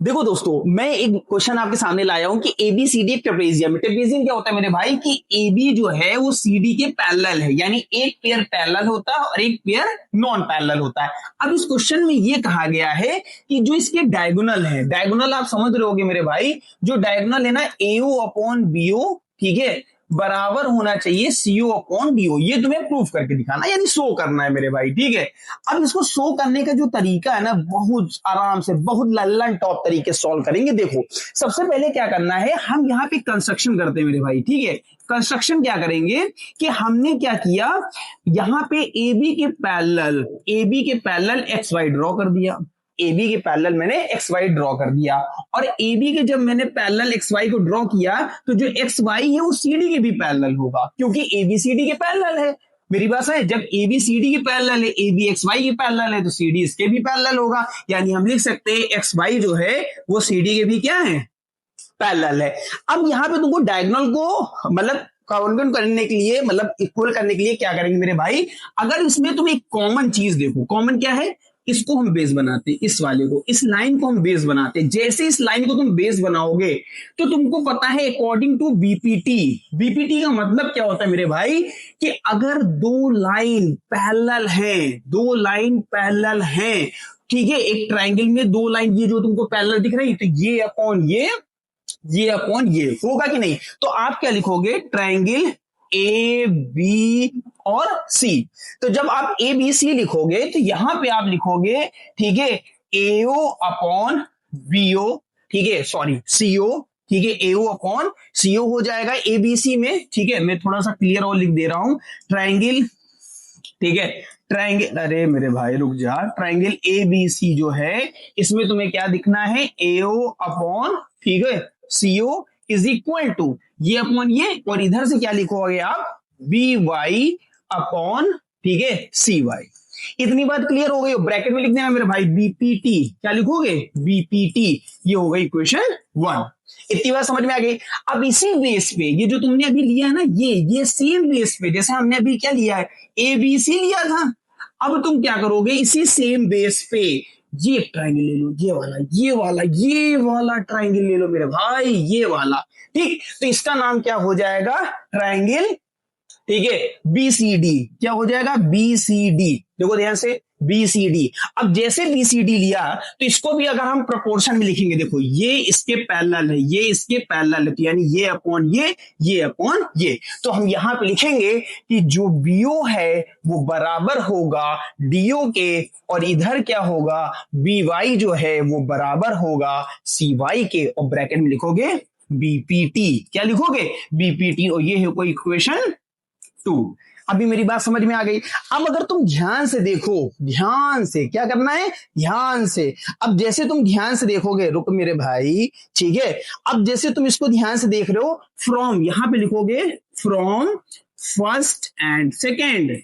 देखो दोस्तों, मैं एक क्वेश्चन आपके सामने लाया हूं कि एबीसीडी एक ट्रेपेजियम है। ट्रेपेजियम क्या होता है मेरे भाई कि एबी जो है वो सीडी के पैरेलल है, यानी एक पेयर पैरेलल होता है और एक पेयर नॉन पैरेलल होता है। अब इस क्वेश्चन में ये कहा गया है कि जो इसके डायगोनल है, डायगोनल आप समझ रहे होगे मेरे भाई, जो डायगोनल है ना एओ अपॉन बीओ, ठीक है, बराबर होना चाहिए सीओ अपॉन डीओ। ये तुम्हें प्रूफ करके दिखाना, यानी शो करना है मेरे भाई, ठीक है। अब इसको शो करने का जो तरीका है ना, बहुत आराम से, बहुत लल्लन टॉप तरीके सॉल्व करेंगे। देखो, सबसे पहले क्या करना है, हम यहाँ पे कंस्ट्रक्शन करते हैं मेरे भाई, ठीक है। कंस्ट्रक्शन क्या करेंगे कि हमने क्या किया, यहाँ पे एबी के पैरेलल एक्स वाई ड्रॉ कर दिया। एबी के पैरेलल मैंने एक्स वाई ड्रॉ कर दिया, और एबी के जब मैंने पैरेलल एक्स वाई को ड्रॉ किया तो जो एक्स वाई है वो सीडी के भी पैरेलल होगा, क्योंकि एबी सीडी के पैरेलल है। मेरी बात है, जब एबी सीडी के पैरेलल है, एबी एक्स वाई के पैरेलल है, तो सीडी इसके भी पैरेलल होगा। यानी हम लिख सकते हैं एक्स वाई जो है वो सीडी के भी क्या है, पैरेलल है। अब यहां पे तुमको डायगोनल को मतलब काउंट करने के लिए, मतलब इक्वल करने के लिए क्या करेंगे मेरे भाई, अगर इसमें तुम एक कॉमन चीज देखो, कॉमन क्या है, इसको हम बेस बनाते हैं, इस वाले को, इस लाइन को हम बेस बनाते हैं। जैसे इस लाइन को तुम बेस बनाओगे तो तुमको पता है अकॉर्डिंग टू बीपीटी, बीपीटी का मतलब क्या होता है मेरे भाई कि अगर दो लाइन पैरेलल है, दो लाइन पैरेलल है, ठीक है, एक ट्राइंगल में दो लाइन ये जो तुमको पैरेलल दिख रही है, तो ये अपॉन ये होगा कि नहीं। तो आप क्या लिखोगे, ट्राइंगल ए बी और सी। तो जब आप ए बी सी लिखोगे तो यहां पे आप लिखोगे, ठीक है, एओ अपॉन बीओ, ठीक है, सॉरी सीओ, ठीक है, एओ अपॉन सीओ हो जाएगा एबीसी में, ठीक है। मैं थोड़ा सा क्लियर और लिख दे रहा हूं, ट्राइंगल, ठीक है, ट्राइंगल, अरे मेरे भाई रुक जा, ट्राइंगल ए बी सी जो है इसमें तुम्हें क्या दिखना है, एओ अपॉन, ठीक है, सीओ इज इक्वल टू ये अपॉन ये, और इधर से क्या लिखोगे आप, बी वाई अपॉन, ठीक है, सी वाई। इतनी बात क्लियर हो गई। ब्रैकेट में लिख देना मेरे भाई बीपीटी, क्या लिखोगे, बीपीटी। ये हो गई इक्वेशन 1। इतनी बात समझ में आ गई। अब इसी बेस पे ये जो तुमने अभी लिया है ना, ये सेम बेस पे जैसे हमने अभी क्या लिया है, एबीसी लिया था, अब तुम क्या करोगे, इसी सेम बेस पे ये ट्राइंगल ले लो, ये वाला ट्राइंगल ले लो मेरे भाई, ये वाला, ठीक। तो इसका नाम क्या हो जाएगा, ट्राइंगल, ठीक है, बीसीडी। क्या हो जाएगा, बीसीडी। देखो ध्यान से, बीसीडी। अब जैसे बीसीडी लिया तो इसको भी अगर हम प्रोपोर्शन में लिखेंगे, देखो ये इसके पैरेलल है, ये इसके पैरेलल है, तो यानी ये अपॉन ये अपॉन ये। तो हम यहां पे लिखेंगे कि जो बीओ है वो बराबर होगा डीओ के, और इधर क्या होगा, बीवाई जो है वो बराबर होगा सीवाई के, और ब्रैकेट में लिखोगे बीपीटी। क्या लिखोगे, बीपीटी, और ये है कोई इक्वेशन 2। अभी मेरी बात समझ में आ गई। अब अगर तुम ध्यान से देखो, ध्यान से क्या करना है, ध्यान से, अब जैसे तुम ध्यान से देखोगे, रुक मेरे भाई, ठीक है, अब जैसे तुम इसको ध्यान से देख रहे हो, फ्रॉम यहां पे लिखोगे फ्रॉम फर्स्ट एंड सेकेंड,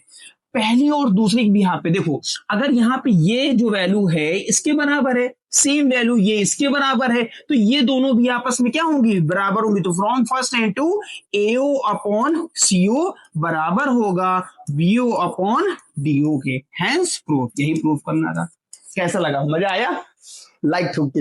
पहली और दूसरी भी यहां पे देखो, अगर यहां पे ये जो वैल्यू है इसके बराबर है, सेम वैल्यू ये इसके बराबर है, तो ये दोनों भी आपस में क्या होंगी, बराबर होंगी। तो from first and two AO upon CO बराबर होगा बीओ अपॉन डीओ के, हैंस प्रूफ। यही प्रूफ करना था। कैसा लगा, मजा आया, लाइक ठोक के जाओ।